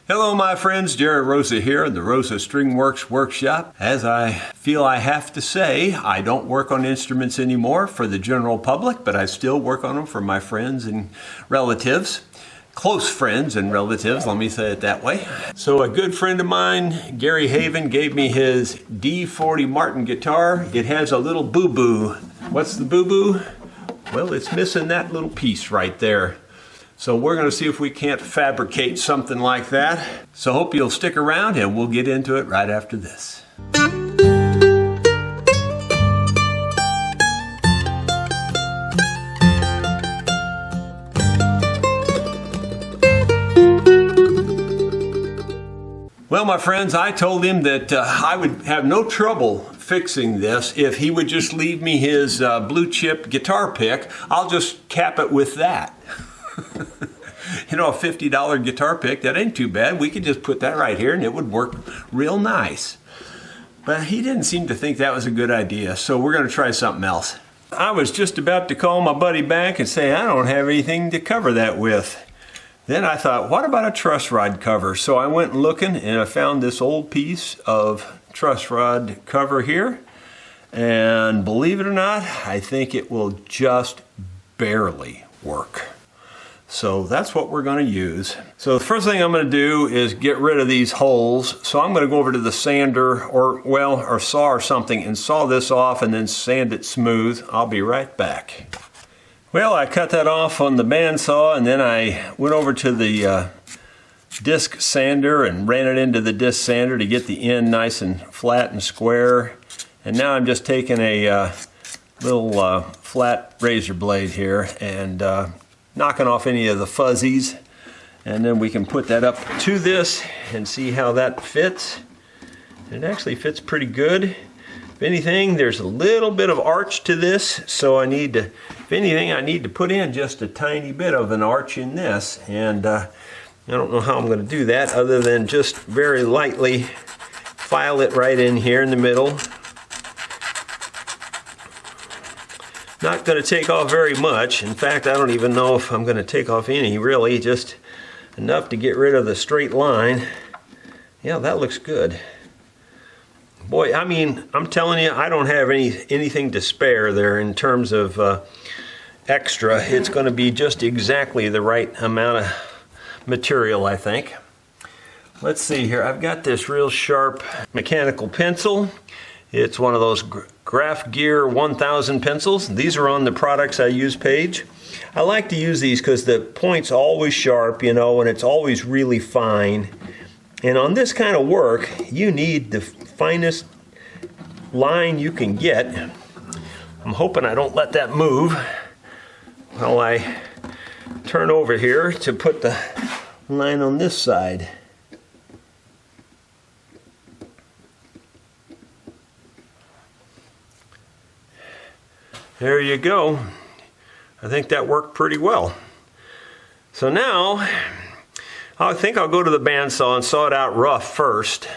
Hello my friends, Jerry Rosa here in the Rosa String Works workshop. As I feel I have to say, I don't work on instruments anymore for the general public, but I still work on them for my friends and relatives. Close friends and relatives, let me say it that way. So a good friend of mine, Gary Haven, gave me his D40 Martin guitar. It has a little boo-boo. What's the boo-boo? Well, it's missing that little piece right there. So we're going to see if we can't fabricate something like that. So hope you'll stick around and we'll get into it right after this. Well, my friends, I told him that I would have no trouble fixing this if he would just leave me his blue chip guitar pick. I'll just cap it with that. You know, a $50 guitar pick, that ain't too bad. We could just put that right here and it would work real nice. But he didn't seem to think that was a good idea, so we're going to try something else. I was just about to call my buddy back and say I don't have anything to cover that with. Then I thought, what about a truss rod cover? So I went looking and I found this old piece of truss rod cover here. And believe it or not, I think it will just barely work. So that's what we're going to use. So the first thing I'm going to do is get rid of these holes. So I'm going to go over to the sander or saw or something and saw this off and then sand it smooth. I'll be right back. Well, I cut that off on the bandsaw and then I went over to the disc sander and ran it into the disc sander to get the end nice and flat and square. And now I'm just taking a little flat razor blade here and knocking off any of the fuzzies, and then we can put that up to this and see how that fits. It actually fits pretty good. If anything, there's a little bit of arch to this, so I need to, if anything, I need to put in just a tiny bit of an arch in this, and I don't know how I'm going to do that other than just very lightly file it right in here in the middle. Not going to take off very much. In fact, I don't even know if I'm going to take off any, really, just enough to get rid of the straight line. Yeah, that looks good. Boy, I mean, I'm telling you, I don't have anything to spare there in terms of extra. It's going to be just exactly the right amount of material, I think. Let's see here. I've got this real sharp mechanical pencil. It's one of those Graph Gear 1000 pencils. These are on the products I use page. I like to use these because the point's always sharp, you know, and it's always really fine. And on this kind of work, you need the finest line you can get. I'm hoping I don't let that move while I turn over here to put the line on this side. There you go. I think that worked pretty well. So now, I think I'll go to the bandsaw and saw it out rough first.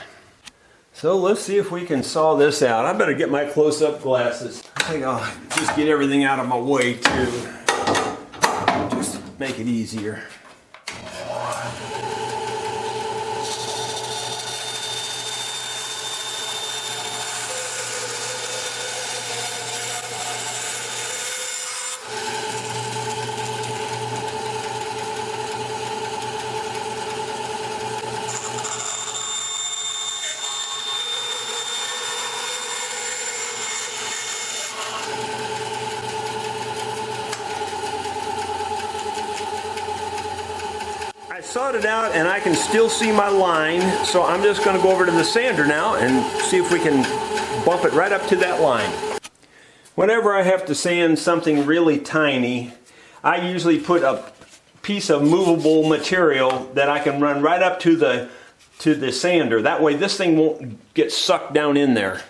So let's see if we can saw this out. I better get my close-up glasses. I think I'll just get everything out of my way too. Just make it easier. I sawed it out and I can still see my line, so I'm just going to go over to the sander now and see if we can bump it right up to that line. Whenever I have to sand something really tiny, I usually put a piece of movable material that I can run right up to the sander. That way this thing won't get sucked down in there.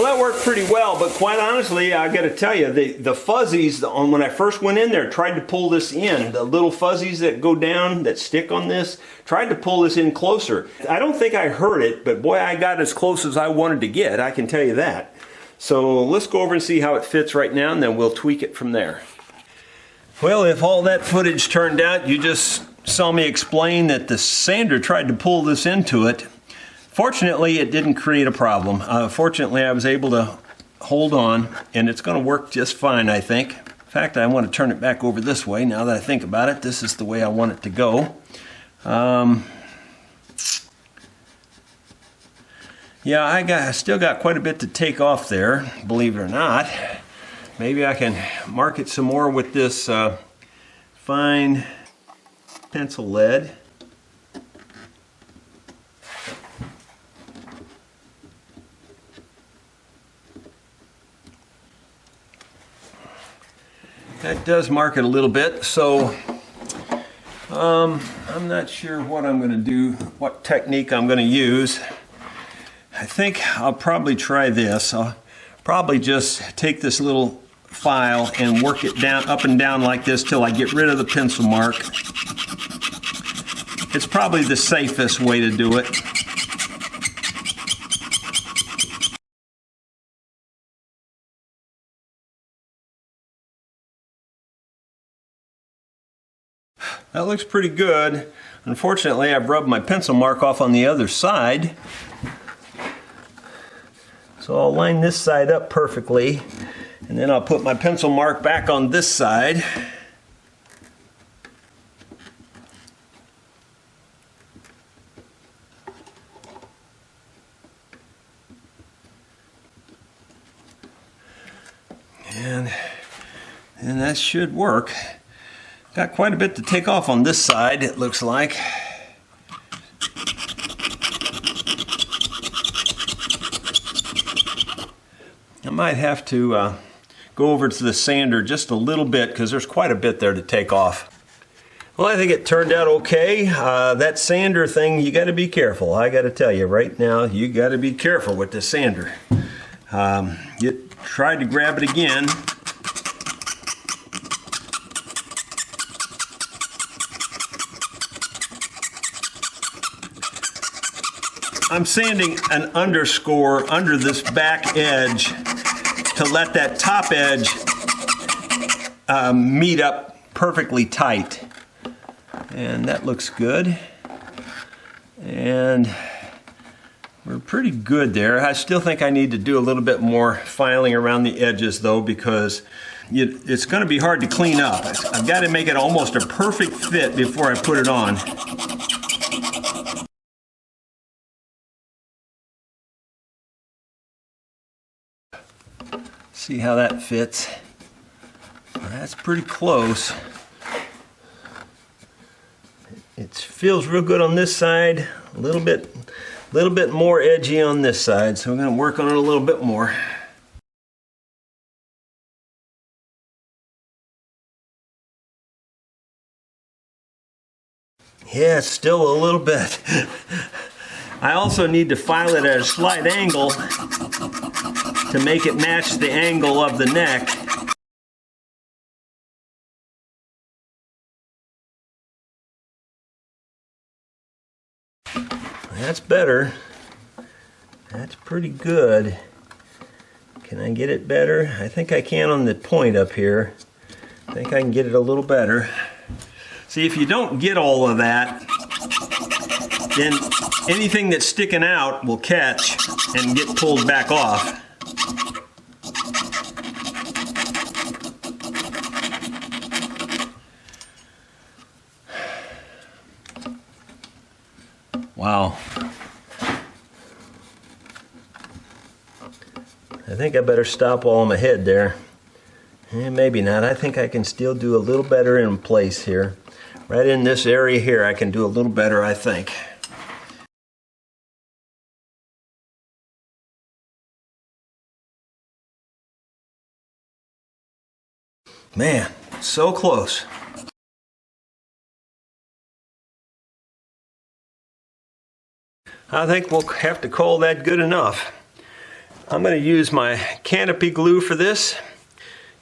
that worked pretty well, but quite honestly, I got to tell you, the fuzzies on when I first went in there, tried to pull this in. The little fuzzies that go down, that stick on this, tried to pull this in closer. I don't think I heard it, but boy, I got as close as I wanted to get, I can tell you that. So let's go over and see how it fits right now, and then we'll tweak it from there. Well, if all that footage turned out, you just saw me explain that the sander tried to pull this into it. Fortunately, it didn't create a problem. Fortunately, I was able to hold on, and it's going to work just fine, I think. In fact, I want to turn it back over this way now that I think about it. This is the way I want it to go. Yeah, I still got quite a bit to take off there, believe it or not. Maybe I can mark it some more with this fine pencil lead. That does mark it a little bit, so I'm not sure what I'm going to do, what technique I'm going to use. I think I'll probably try this. I'll probably just take this little file and work it down, up and down like this till I get rid of the pencil mark. It's probably the safest way to do it. That looks pretty good. Unfortunately, I've rubbed my pencil mark off on the other side. So I'll line this side up perfectly, and then I'll put my pencil mark back on this side. And that should work. Got quite a bit to take off on this side, it looks like. I might have to go over to the sander just a little bit because there's quite a bit there to take off. Well, I think it turned out okay. That sander thing, you got to be careful. I got to tell you right now, you got to be careful with the sander. You tried to grab it again. I'm sanding an underscore under this back edge to let that top edge meet up perfectly tight. And that looks good. And we're pretty good there. I still think I need to do a little bit more filing around the edges though, because it's going to be hard to clean up. I've got to make it almost a perfect fit before I put it on. See how that fits. That's pretty close. It feels real good on this side, a little bit more edgy on this side, so we're going to work on it a little bit more. Yeah, it's still a little bit. I also need to file it at a slight angle to make it match the angle of the neck. That's better. That's pretty good. Can I get it better? I think I can on the point up here. I think I can get it a little better. See, if you don't get all of that, then anything that's sticking out will catch and get pulled back off. Wow. I think I better stop while I'm ahead there. Maybe not. I think I can still do a little better in place here. Right in this area here, I can do a little better, I think. Man, so close. I think we'll have to call that good enough. I'm going to use my canopy glue for this.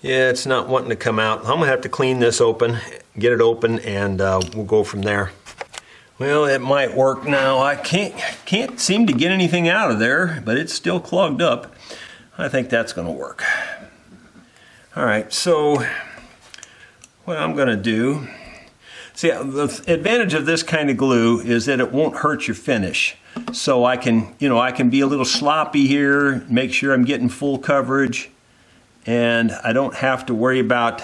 Yeah, it's not wanting to come out. I'm going to have to clean this open, get it open, and we'll go from there. Well, it might work now. I can't seem to get anything out of there, but it's still clogged up. I think that's going to work. All right, so what I'm going to do, see, the advantage of this kind of glue is that it won't hurt your finish. So I can, I can be a little sloppy here, make sure I'm getting full coverage, and I don't have to worry about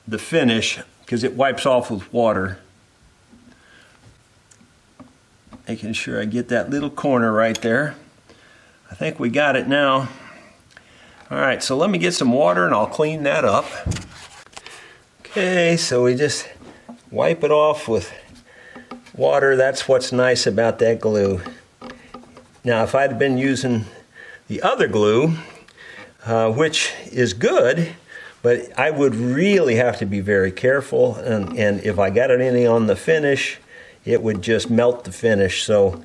the finish because it wipes off with water. Making sure I get that little corner right there. I think we got it now. All right, so let me get some water and I'll clean that up. Okay, so we just wipe it off with water. That's what's nice about that glue. Now, if I'd been using the other glue, which is good, but I would really have to be very careful, and if I got anything on the finish, it would just melt the finish. So,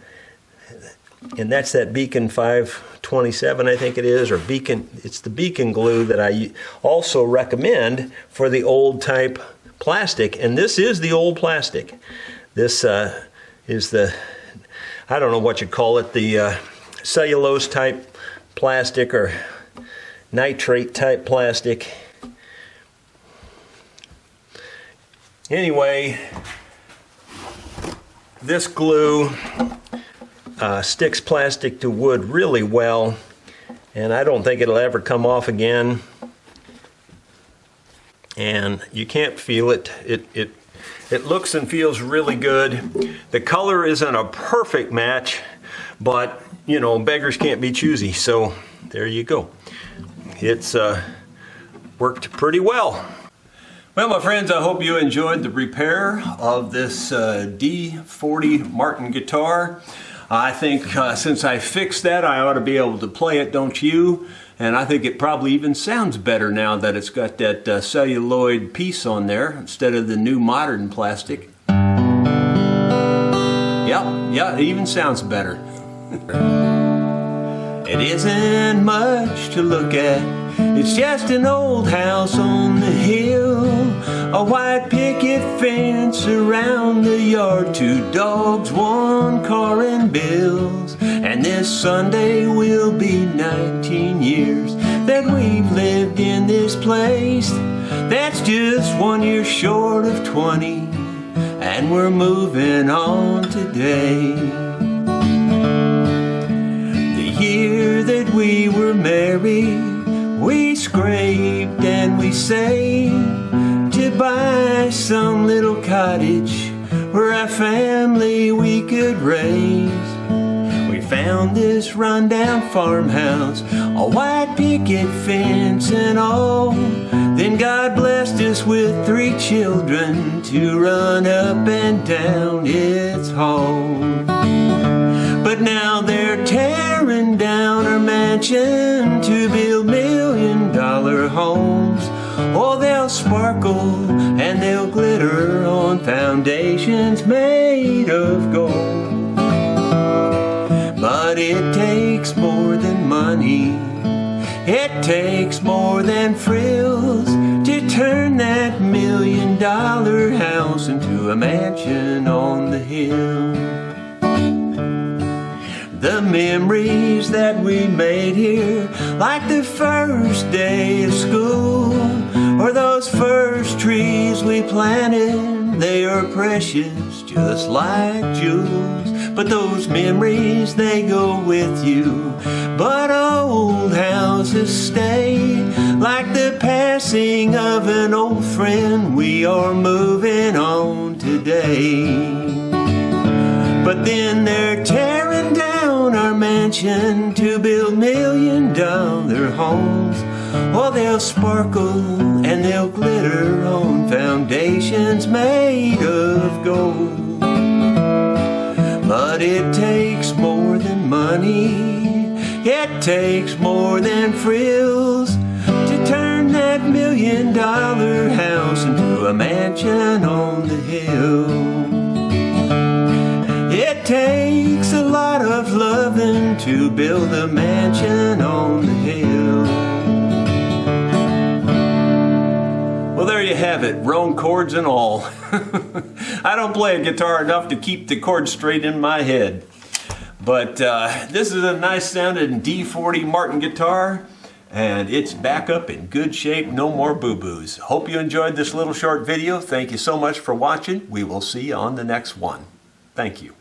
and that's that Beacon 527, I think it is, or Beacon. It's the Beacon glue that I also recommend for the old type plastic, and this is the old plastic. This is the, I don't know what you call it, the cellulose type plastic or nitrate type plastic. Anyway, this glue sticks plastic to wood really well, and I don't think it'll ever come off again. And you can't feel it. It looks and feels really good. The color isn't a perfect match, but beggars can't be choosy. So there you go. It's worked pretty well. Well, my friends, I hope you enjoyed the repair of this D40 Martin guitar. I think since I fixed that, I ought to be able to play it, don't you? And I think it probably even sounds better now that it's got that celluloid piece on there instead of the new modern plastic. Yeah, it even sounds better. It isn't much to look at. It's just an old house on the hill, a white picket fence around the yard, 2 dogs, 1 car and bills. And this Sunday will be 19 years that we've lived in this place. That's just 1 year short of 20, and we're moving on today. The year that we were married, we scraped and we saved to buy some little cottage where our family we could raise. We found this rundown farmhouse, a white picket fence and all. Then God blessed us with 3 children to run up and down its hall. But now they're tearing down our mansion to build $1-million homes. Oh, they'll sparkle and they'll glitter on foundations made of gold. But it takes more than money, it takes more than frills to turn that $1-million house into a mansion on the hill. The memories that we made here, like the first day of school, or those first trees we planted, they are precious just like jewels. But those memories, they go with you, but old houses stay. Like the passing of an old friend, we are moving on today. But then they're tearing down our mansion to build $1-million homes. Oh, they'll sparkle and they'll glitter on foundations made of gold. But it takes more than money, it takes more than frills to turn that $1-million house into a mansion on the hill. It takes a lot of love loving to build a mansion on the hill. Well, there you have it, wrong chords and all. I don't play a guitar enough to keep the chords straight in my head. But this is a nice sounding D40 Martin guitar, and it's back up in good shape, no more boo-boos. Hope you enjoyed this little short video. Thank you so much for watching. We will see you on the next one. Thank you.